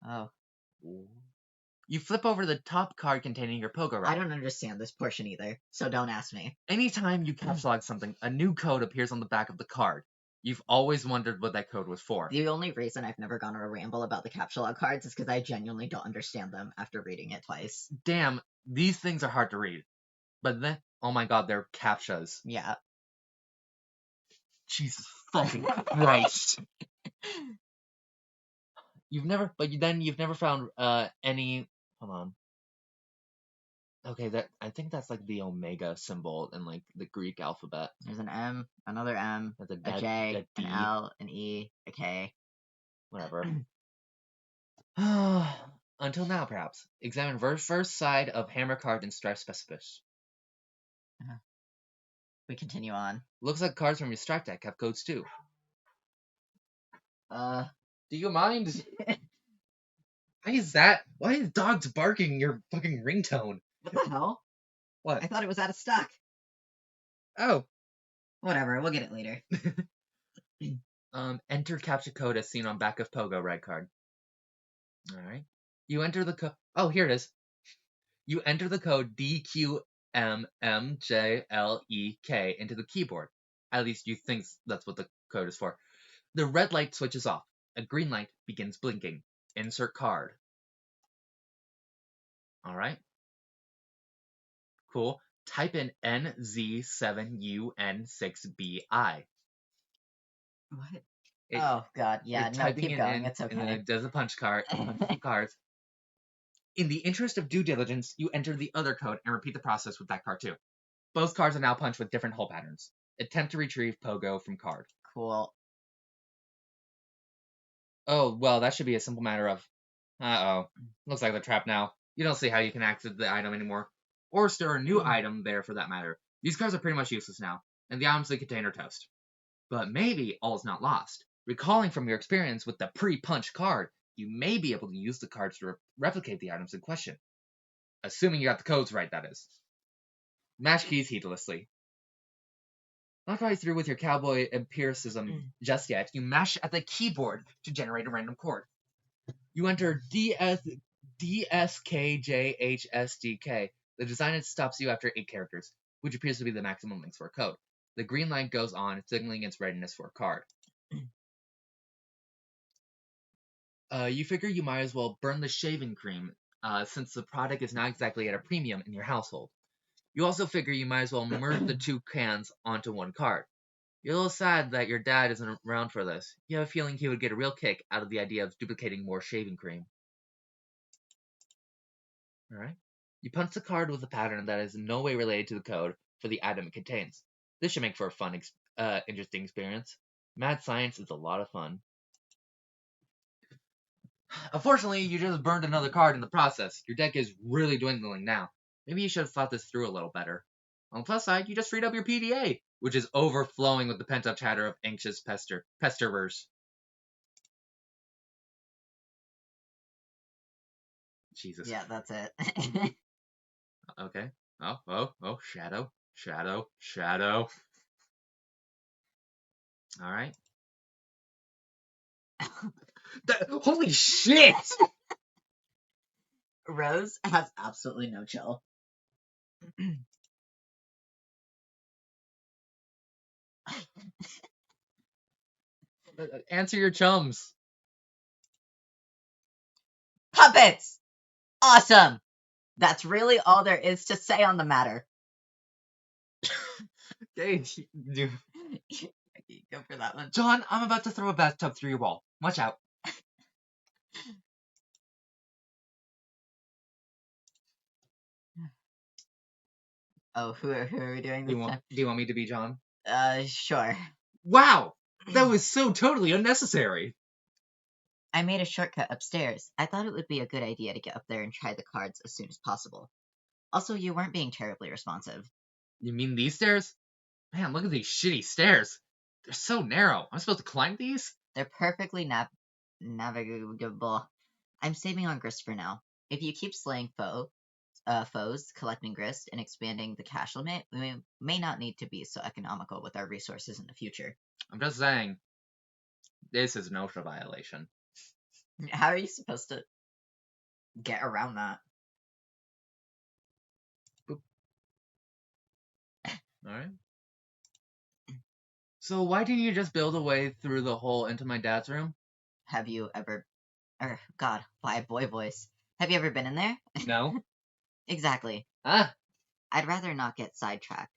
Oh. You flip over the top card containing your pogo I ride. don't understand this portion either, so don't ask me. Anytime you caps lock something, a new code appears on the back of the card. You've always wondered what that code was for. The only reason I've never gone on a ramble about the capsule log cards is because I genuinely don't understand them after reading it twice. Damn, these things are hard to read. But then, oh my god, they're captchas. Yeah. Jesus fucking Christ. You've never found any. Hold on. Okay, I think that's like the omega symbol in like the Greek alphabet. There's an M, another M, That's a J, a an D. L, an E, a K. Whatever. Until now, perhaps. Examine first side of hammer card and strike specifics. We continue on. Looks like cards from your strike deck have codes too. Do you mind? Why is dogs barking your fucking ringtone? What the hell? What? I thought it was out of stock. Oh. Whatever, we'll get it later. Enter captcha code as seen on back of Pogo red card. Alright. You enter the code. Oh, here it is. You enter the code DQMMJLEK into the keyboard. At least you think that's what the code is for. The red light switches off. A green light begins blinking. Insert card. Alright. Cool. Type in NZ7UN6BI. What? Oh god, yeah, no, keep going, it's okay. And then it does a punch card. Cards. In the interest of due diligence, you enter the other code and repeat the process with that card too. Both cards are now punched with different hole patterns. Attempt to retrieve Pogo from card. Cool. Oh, well, that should be a simple matter of... Uh-oh. Looks like they're trapped now. You don't see how you can access the item anymore. Or store a new item there for that matter. These cards are pretty much useless now, and the items they contain are toast. But maybe all is not lost. Recalling from your experience with the pre-punch card, you may be able to use the cards to replicate the items in question. Assuming you got the codes right, that is. Mash keys heedlessly. Not quite through with your cowboy empiricism just yet. You mash at the keyboard to generate a random chord. You enter DSKJHSDK. The design stops you after 8 characters, which appears to be the maximum length for a code. The green light goes on, signaling its readiness for a card. You figure you might as well burn the shaving cream, since the product is not exactly at a premium in your household. You also figure you might as well merge the 2 cans onto 1 card. You're a little sad that your dad isn't around for this. You have a feeling he would get a real kick out of the idea of duplicating more shaving cream. Alright. You punch the card with a pattern that is in no way related to the code for the item it contains. This should make for a fun, interesting experience. Mad science is a lot of fun. Unfortunately, you just burned another card in the process. Your deck is really dwindling now. Maybe you should have thought this through a little better. On the plus side, you just freed up your PDA, which is overflowing with the pent-up chatter of anxious pesterers. Jesus. Yeah, that's it. Okay. Oh, shadow. Alright. Holy shit! Rose has absolutely no chill. Answer your chums. Puppets! Awesome! That's really all there is to say on the matter. Okay, go for that one. John, I'm about to throw a bathtub through your wall. Watch out. Oh, who are we doing this time? Do you want me to be John? Sure. Wow! That was so totally unnecessary! I made a shortcut upstairs. I thought it would be a good idea to get up there and try the cards as soon as possible. Also, you weren't being terribly responsive. You mean these stairs? Man, look at these shitty stairs. They're so narrow. I'm supposed to climb these? They're perfectly navigable. I'm saving on grist for now. If you keep slaying foes, collecting grist, and expanding the cash limit, we may not need to be so economical with our resources in the future. I'm just saying, this is an OSHA violation. How are you supposed to get around that? Boop. Alright. So why didn't you just build a way through the hole into my dad's room? Have you ever... God, why boy voice? Have you ever been in there? No. Exactly. Ah! I'd rather not get sidetracked.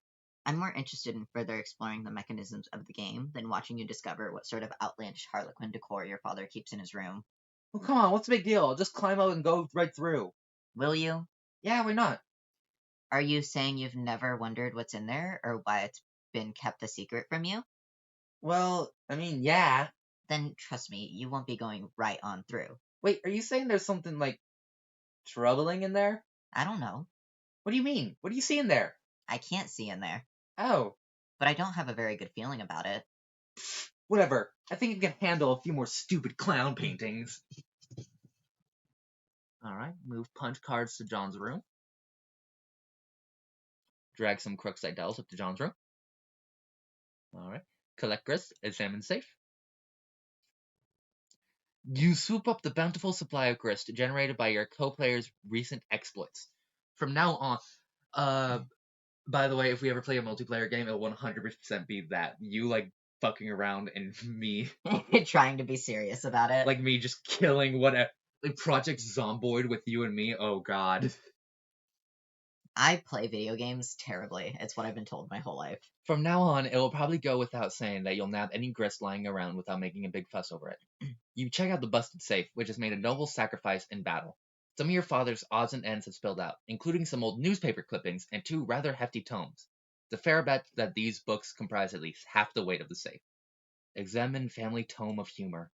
I'm more interested in further exploring the mechanisms of the game than watching you discover what sort of outlandish harlequin decor your father keeps in his room. Well, come on, what's the big deal? I'll just climb out and go right through. Will you? Yeah, why not? Are you saying you've never wondered what's in there, or why it's been kept a secret from you? Well, I mean, yeah. Then trust me, you won't be going right on through. Wait, are you saying there's something, like, troubling in there? I don't know. What do you mean? What do you see in there? I can't see in there, Oh, but I don't have a very good feeling about it. whatever. I think you can handle a few more stupid clown paintings. Alright, move punch cards to John's room. Drag some crooks like Dells up to John's room. Alright, collect grist, examine safe. You swoop up the bountiful supply of grist generated by your co-player's recent exploits. From now on, by the way, if we ever play a multiplayer game, it'll 100% be that. You, like, fucking around and me. Trying to be serious about it. Like, me just killing whatever. Like, Project Zomboid with you and me, oh god. I play video games terribly. It's what I've been told my whole life. From now on, it will probably go without saying that you'll nab any grist lying around without making a big fuss over it. You check out the busted safe, which has made a noble sacrifice in battle. Some of your father's odds and ends have spilled out, including some old newspaper clippings and 2 rather hefty tomes. It's a fair bet that these books comprise at least half the weight of the safe. Examine Family Tome of Humor.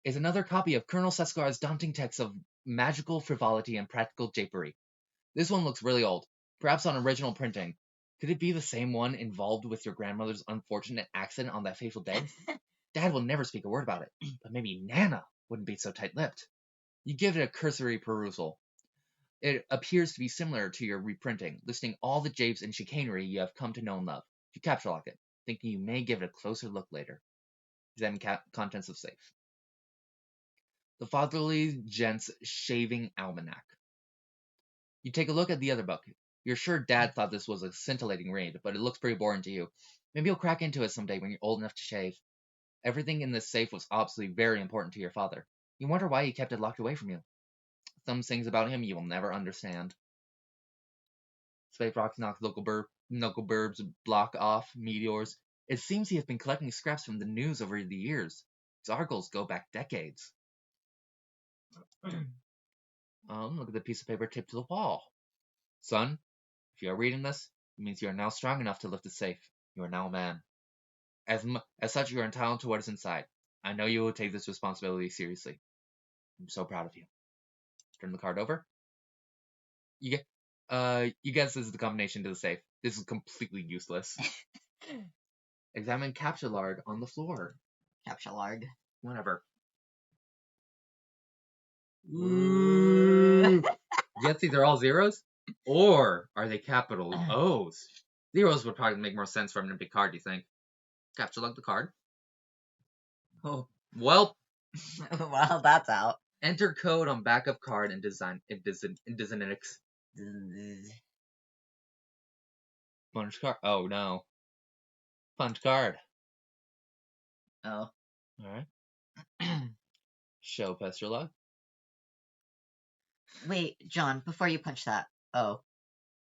Is another copy of Colonel Sescar's daunting text of magical frivolity and practical japery. This one looks really old, perhaps on original printing. Could it be the same one involved with your grandmother's unfortunate accident on that fateful day? Dad will never speak a word about it, but maybe Nana wouldn't be so tight-lipped. You give it a cursory perusal. It appears to be similar to your reprinting, listing all the japes and chicanery you have come to know and love. You capture lock it, thinking you may give it a closer look later. Examine contents of safe. The Fatherly Gent's Shaving Almanac. You take a look at the other book. You're sure Dad thought this was a scintillating read, but it looks pretty boring to you. Maybe you'll crack into it someday when you're old enough to shave. Everything in this safe was obviously very important to your father. You wonder why he kept it locked away from you. Some things about him you will never understand. Space rocks knock knuckle burbs block off meteors. It seems he has been collecting scraps from the news over the years. His articles go back decades. Look at the piece of paper taped to the wall. Son, if you are reading this, it means you are now strong enough to lift the safe. You are now a man. As such, you are entitled to what is inside. I know you will take this responsibility seriously. I'm so proud of you. Turn the card over. You guess this is the combination to the safe. This is completely useless. Examine capture lard on the floor. Capture lard. Whatever. Ooh. Guess these are all zeros? Or are they capital O's? Zeros would probably make more sense from an empty card, do you think? Capture log the card. Oh, well. Well, that's out. Enter code on back of card and design Punch card. Oh no. Punch card. Oh. Alright. Show pester log. Wait, John, before you punch that. Oh.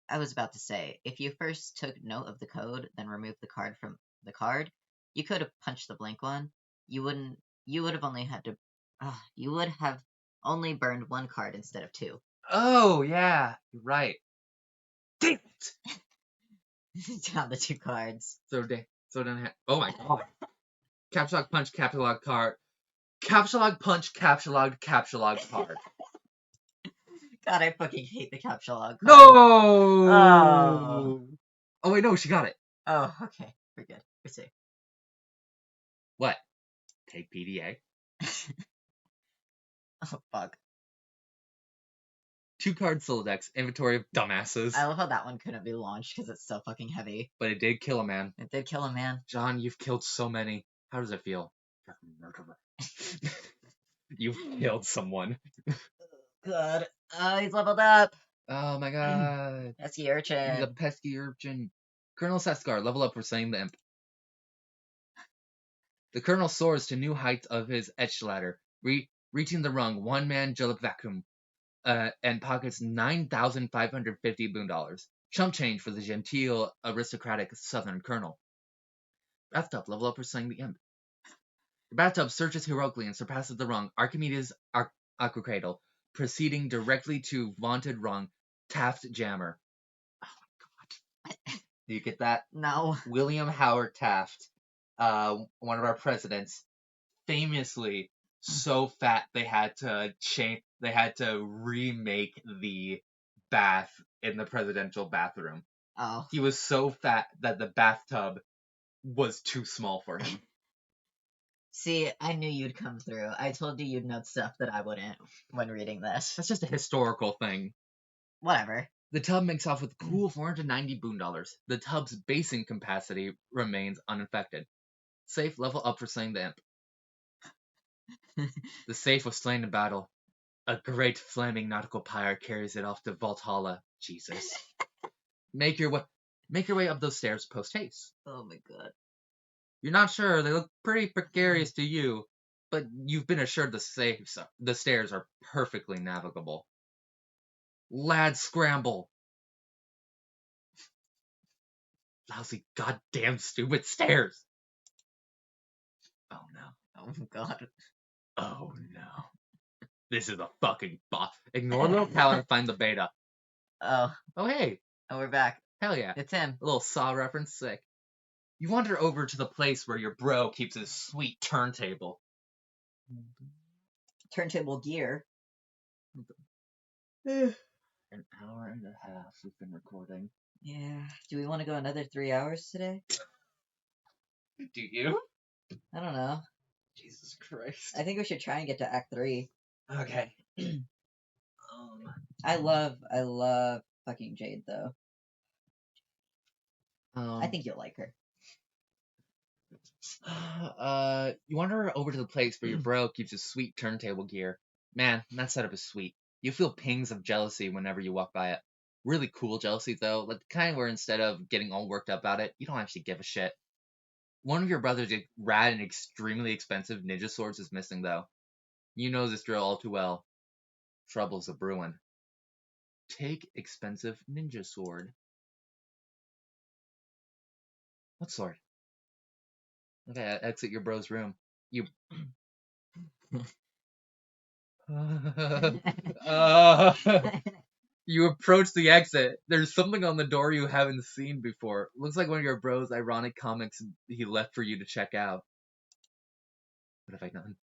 I was about to say, if you first took note of the code, then removed the card from the card, you could have punched the blank one. You would have only had to, you would have only burned 1 card instead of 2. Oh, yeah. You're right. Damn it! Down the 2 cards. So down. Oh my god. Capture log punch, capture log card. Capture log punch, capture log card. God, I fucking hate the capture log card. No! Oh. Oh wait, no, she got it. Oh, okay. We're good. We're safe. What? Take PDA. Oh, fuck. 2 card solo decks, inventory of dumbasses. I love how that one couldn't be launched because it's so fucking heavy. But it did kill a man. It did kill a man. John, you've killed so many. How does it feel? You're a murderer. You've killed someone. Good. He's leveled up. Oh my god. Pesky He's a urchin. pesky urchin. Colonel Seskar, level up for slaying the imp. The colonel soars to new heights of his etched ladder, reaching the rung one-man julep vacuum, and pockets 9,550 boon dollars. Chump change for the genteel, aristocratic southern colonel. Bathtub, level up for slaying the imp. The bathtub searches heroically and surpasses the rung Archimedes' aquacradle, proceeding directly to vaunted rung Taft Jammer. Oh my god. Do you get that? No. William Howard Taft, one of our presidents, famously so fat they had to remake the bath in the presidential bathroom. Oh. He was so fat that the bathtub was too small for him. See, I knew you'd come through. I told you you'd note stuff that I wouldn't when reading this. That's just a historical thing. Whatever. The tub makes off with cool 490 boon dollars. The tub's basing capacity remains unaffected. Safe, level up for slaying the imp. The safe was slain in battle. A great flaming nautical pyre carries it off to Valhalla. Jesus. Make your way up those stairs post haste. Oh my god. You're not sure, they look pretty precarious to you, but you've been assured the stairs are perfectly navigable. Lad, scramble! Lousy goddamn stupid stairs! Oh no. Oh god. Oh no. This is a fucking boss. Ignore the locale and find the beta. Oh. Oh hey. Oh, we're back. Hell yeah. It's him. A little Saw reference, sick. You wander over to the place where your bro keeps his sweet turntable. Turntable gear. An hour and a half we've been recording. Yeah. Do we want to go another 3 hours today? Do you? I don't know. Jesus Christ. I think we should try and get to Act 3. Okay. I love fucking Jade though. I think you'll like her. You wander over to the place where your bro keeps his sweet turntable gear. Man, that setup is sweet. You feel pings of jealousy whenever you walk by it. Really cool jealousy though, like the kind where instead of getting all worked up about it, you don't actually give a shit. One of your brother's rad and extremely expensive ninja swords is missing though. You know this drill all too well. Trouble's a brewin'. Take expensive ninja sword. What sword? Okay, exit your bro's room. You. You approach the exit. There's something on the door you haven't seen before. Looks like one of your bro's ironic comics he left for you to check out. What have I done?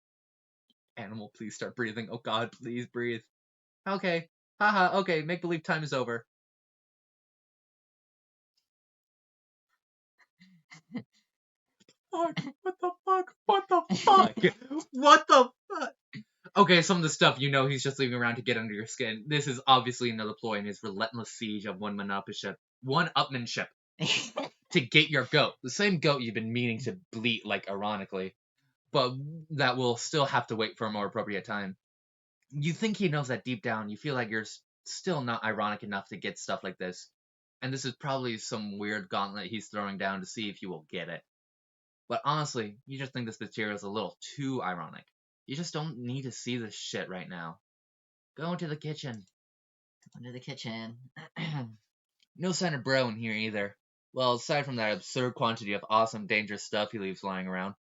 Animal, please start breathing. Oh god, please breathe. Okay. Haha, okay, make believe time is over. What the fuck? What the fuck? What the fuck? Okay, some of the stuff you know he's just leaving around to get under your skin. This is obviously another ploy in his relentless siege of one-upmanship to get your goat. The same goat you've been meaning to bleat, like, ironically. But that will still have to wait for a more appropriate time. You think he knows that deep down. You feel like you're still not ironic enough to get stuff like this. And this is probably some weird gauntlet he's throwing down to see if you will get it. But honestly, you just think this material is a little too ironic. You just don't need to see this shit right now. Go into the kitchen. Go into the kitchen. No sign of bro in here either. Well, aside from that absurd quantity of awesome, dangerous stuff he leaves lying around.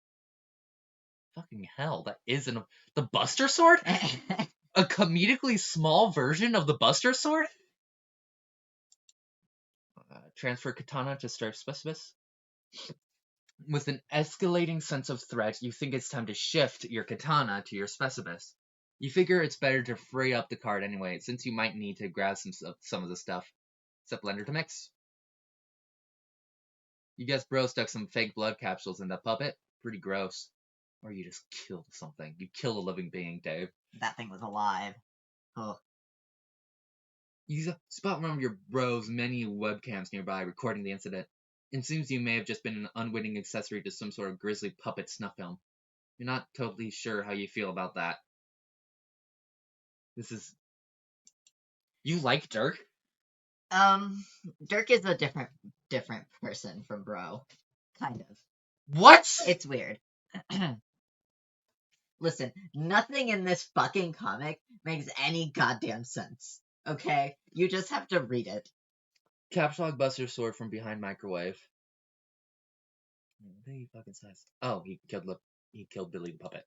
Fucking hell, that isn't the Buster Sword? A comedically small version of the Buster Sword? Transfer katana to Star Specialist. With an escalating sense of threat, you think it's time to shift your katana to your Specialist. You figure it's better to free up the card anyway, since you might need to grab some of the stuff. Except blender to mix. You guess bro stuck some fake blood capsules in the puppet? Pretty gross. Or you just killed something. You killed a living being, Dave. That thing was alive. Oh. You spot one of your bro's many webcams nearby recording the incident. It seems you may have just been an unwitting accessory to some sort of grisly puppet snuff film. You're not totally sure how you feel about that. This is... You like Dirk? Dirk is a different person from Bro. Kind of. What? It's weird. Listen, nothing in this fucking comic makes any goddamn sense. Okay? You just have to read it. Caps Lock Buster's sword from behind microwave. What he fucking says? Oh, he killed Billy the Puppet.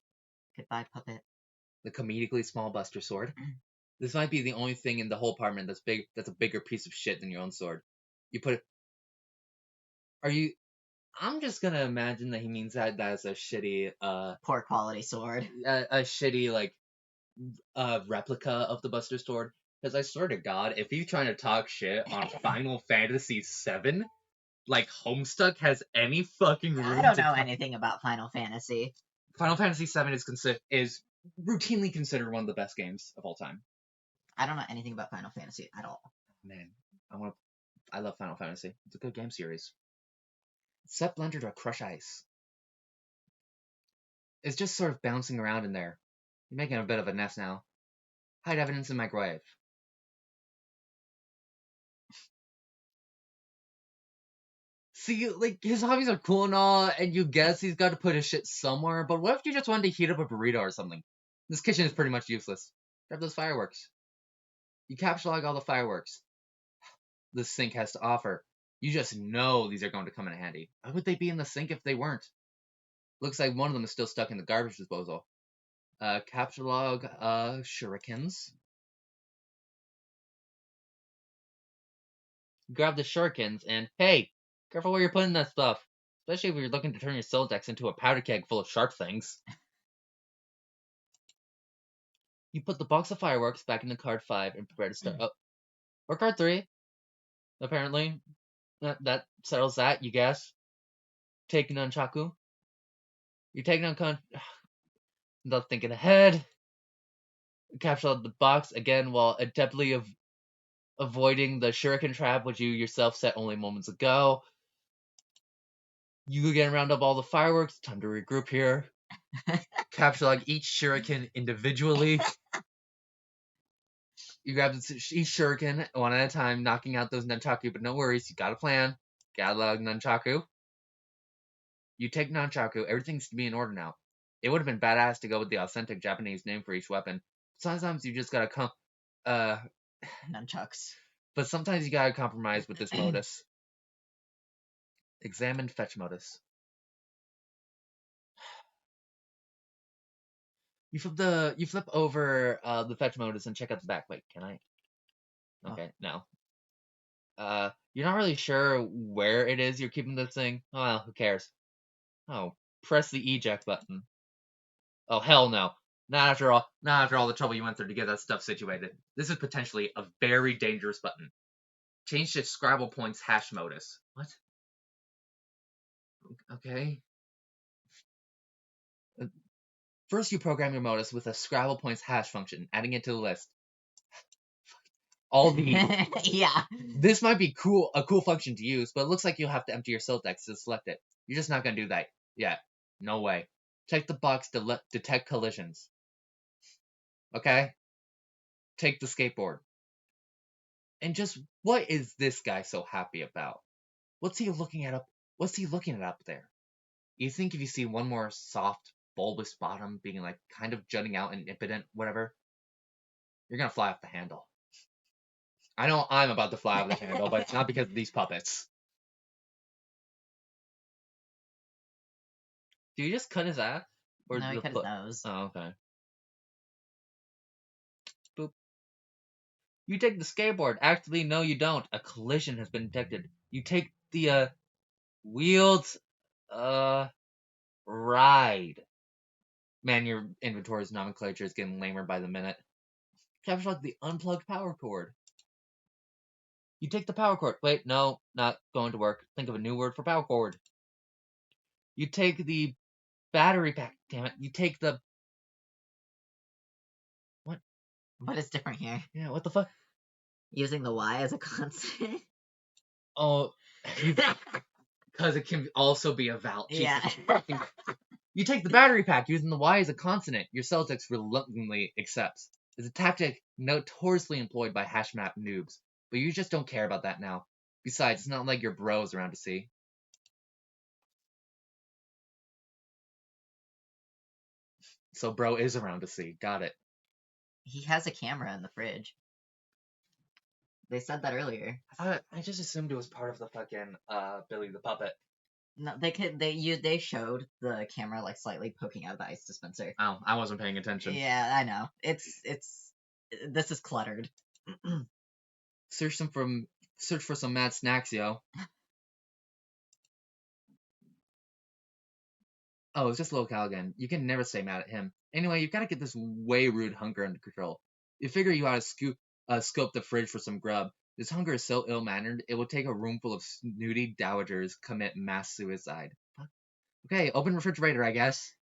Goodbye, puppet. The comedically small Buster sword. This might be the only thing in the whole apartment that's a bigger piece of shit than your own sword. You put it... Are you... I'm just gonna imagine that he means that's a shitty, Poor quality sword. a shitty, like, replica of the Buster sword. Because I swear to God, if he's trying to talk shit on Final Fantasy VII, like, Homestuck has any fucking room I don't know anything about Final Fantasy. Final Fantasy VII is routinely considered one of the best games of all time. I don't know anything about Final Fantasy at all. Man, I love Final Fantasy. It's a good game series. Set Blender to crush ice. It's just sort of bouncing around in there. You're making a bit of a mess now. Hide evidence in microwave. See, like, his hobbies are cool and all, and you guess he's got to put his shit somewhere, but what if you just wanted to heat up a burrito or something? This kitchen is pretty much useless. Grab those fireworks. You capture all the fireworks the sink has to offer. You just know these are going to come in handy. Why would they be in the sink if they weren't? Looks like one of them is still stuck in the garbage disposal. Capture log, shurikens. Grab the shurikens and, hey, careful where you're putting that stuff. Especially if you're looking to turn your Soldex into a powder keg full of sharp things. You put the box of fireworks back into card 5 and prepare to start. Oh, or card 3. Apparently. That settles that, you guess. Take nunchaku. You take without thinking ahead. Capture the box again while adeptly avoiding the shuriken trap which you yourself set only moments ago. You again round up all the fireworks. Time to regroup here. Capture each shuriken individually. You grab each shuriken one at a time, knocking out those nunchaku, but no worries, you got a plan. Catalog nunchaku. You take nunchaku, everything's to be in order now. It would have been badass to go with the authentic Japanese name for each weapon. Sometimes you just gotta Nunchucks. But sometimes you gotta compromise with this modus. Examine fetch modus. You flip over the fetch modus and check out the back. Wait, can I? Okay, no. You're not really sure where it is you're keeping this thing. Oh, well, who cares? Oh, press the eject button. Oh, hell no. Not after all the trouble you went through to get that stuff situated. This is potentially a very dangerous button. Change to Scrabble Points hash modus. What? Okay. First, you program your modus with a Scrabble Points hash function, adding it to the list. All these. Yeah. This might be a cool function to use, but it looks like you'll have to empty your Soldex to select it. You're just not gonna do that yet. No way. Check the box to detect collisions. Okay? Take the skateboard. And just what is this guy so happy about? What's he looking at up there? You think if you see one more soft, bulbous bottom being like kind of jutting out and impotent, whatever, you're gonna fly off the handle. I know I'm about to fly off the handle, but it's not because of these puppets. Do you just cut his ass? Or no, he cut his nose. Oh, okay. Boop. You take the skateboard. Actually, no, you don't. A collision has been detected. You take the, wheeled, ride. Man, your inventory's nomenclature is getting lamer by the minute. Capture the unplugged power cord. You take the power cord. Wait, no, not going to work. Think of a new word for power cord. You take the battery pack. Damn it. You take the... What? What is different here? Yeah, what the fuck? Using the Y as a constant? Oh, because it can also be a vowel. Yeah. You take the battery pack using the Y as a consonant. Your Celtics reluctantly accepts. It's a tactic notoriously employed by hash map noobs, but you just don't care about that now. Besides, it's not like your bro's around to see. So bro is around to see. Got it. He has a camera in the fridge. They said that earlier. I just assumed it was part of the fucking Billy the Puppet. No, they showed the camera like slightly poking out of the ice dispenser. Oh, I wasn't paying attention. Yeah, I know. This is cluttered. Search for some mad snacks, yo. Oh, it's just Locale again. You can never stay mad at him. Anyway, you've got to get this way rude hunger under control. You figure you ought to scope the fridge for some grub. This hunger is so ill-mannered, it will take a room full of snooty dowagers commit mass suicide. Okay, open refrigerator, I guess.